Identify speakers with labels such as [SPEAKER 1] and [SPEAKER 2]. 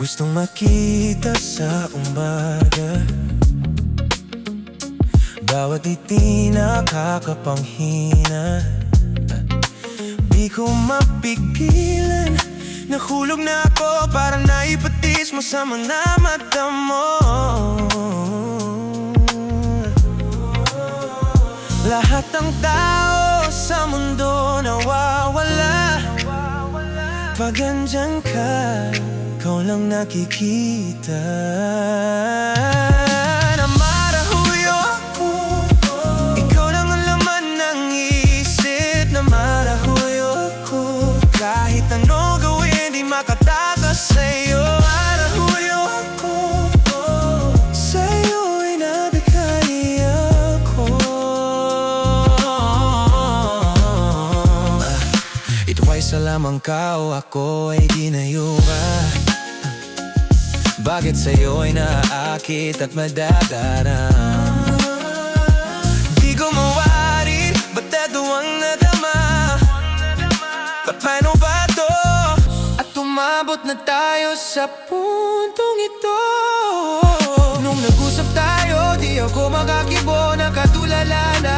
[SPEAKER 1] Gustong makita sa umaga, bawat ngiti nakakapanghina. Di ko mapigilan, nahulog na ako, parang naipatis mo sa mga mata mo. Lahat ng tao sa mundo nawawala, pag andyan ka, ikaw lang nakikita. Namarahuyo ako, ikaw lang ang laman ng isip. Namarahuyo ako, kahit ano gawin di makatakas sa'yo. Marahuyo ako, sa'yo'y nabigay ako. Ito ay sa lamang ka o ako ay ginayuba. Bakit sa'yo'y naaakit at madadarang? Di ko mawarin, ba't ito ang nadama? Paano ba to? At umabot na tayo sa puntong ito. Nung nag-usap tayo, di ako makakibo, nakatulala na